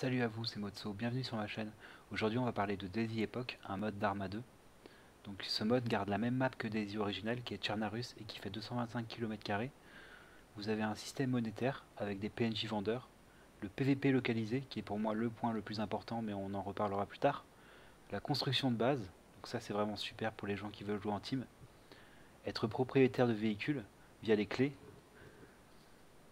Salut à vous, c'est Motso, bienvenue sur ma chaîne. Aujourd'hui on va parler de Daisy Epoch, un mode d'Arma 2. Donc ce mode garde la même map que Daisy originelle qui est Tchernarus et qui fait 225 km². Vous avez un système monétaire avec des PNJ vendeurs, le PVP localisé qui est pour moi le point le plus important mais on en reparlera plus tard, la construction de base, donc ça c'est vraiment super pour les gens qui veulent jouer en team, être propriétaire de véhicules via les clés,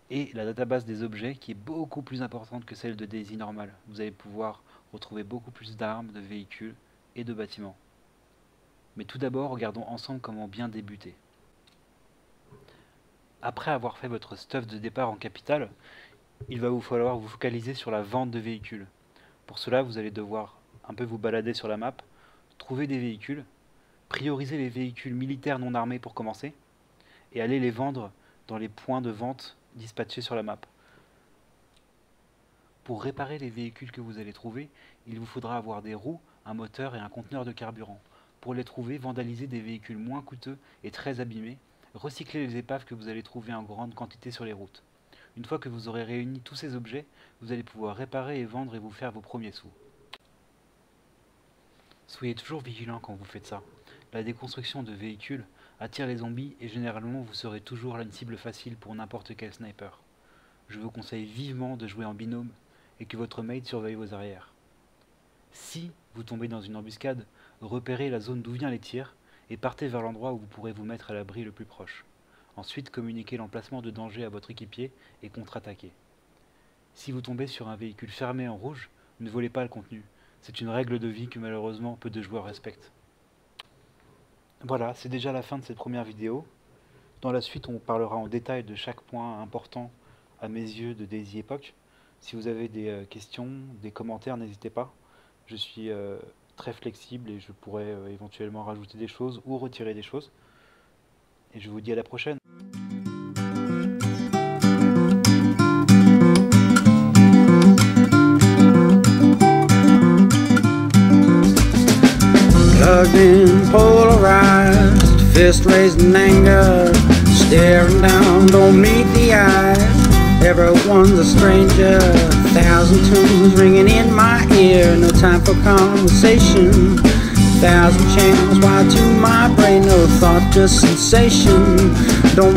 et la database des objets qui est beaucoup plus importante que celle de Daisy normale. Vous allez pouvoir retrouver beaucoup plus d'armes, de véhicules et de bâtiments. Mais tout d'abord, regardons ensemble comment bien débuter. Après avoir fait votre stuff de départ en capital, il va vous falloir vous focaliser sur la vente de véhicules. Pour cela, vous allez devoir un peu vous balader sur la map, trouver des véhicules, prioriser les véhicules militaires non armés pour commencer, et aller les vendre dans les points de vente dispatchés sur la map. Pour réparer les véhicules que vous allez trouver, il vous faudra avoir des roues, un moteur et un conteneur de carburant. Pour les trouver, vandalisez des véhicules moins coûteux et très abîmés, recyclez les épaves que vous allez trouver en grande quantité sur les routes. Une fois que vous aurez réuni tous ces objets, vous allez pouvoir réparer et vendre et vous faire vos premiers sous. Soyez toujours vigilant quand vous faites ça. La déconstruction de véhicules attire les zombies et généralement vous serez toujours une cible facile pour n'importe quel sniper. Je vous conseille vivement de jouer en binôme et que votre mate surveille vos arrières. Si vous tombez dans une embuscade, repérez la zone d'où viennent les tirs et partez vers l'endroit où vous pourrez vous mettre à l'abri le plus proche. Ensuite, communiquez l'emplacement de danger à votre équipier et contre-attaquez. Si vous tombez sur un véhicule fermé en rouge, ne volez pas le contenu. C'est une règle de vie que malheureusement peu de joueurs respectent. Voilà, c'est déjà la fin de cette première vidéo. Dans la suite, on parlera en détail de chaque point important à mes yeux de Daisy Epoch. Si vous avez des questions, des commentaires, n'hésitez pas. Je suis très flexible et je pourrais éventuellement rajouter des choses ou retirer des choses. Et je vous dis à la prochaine. Plugged in, polarized, fist raised in anger, staring down, don't meet the eyes. Everyone's a stranger, 1,000 tunes ringing in my ear, no time for conversation. 1,000 channels wired to my brain, no thought, just sensation. Don't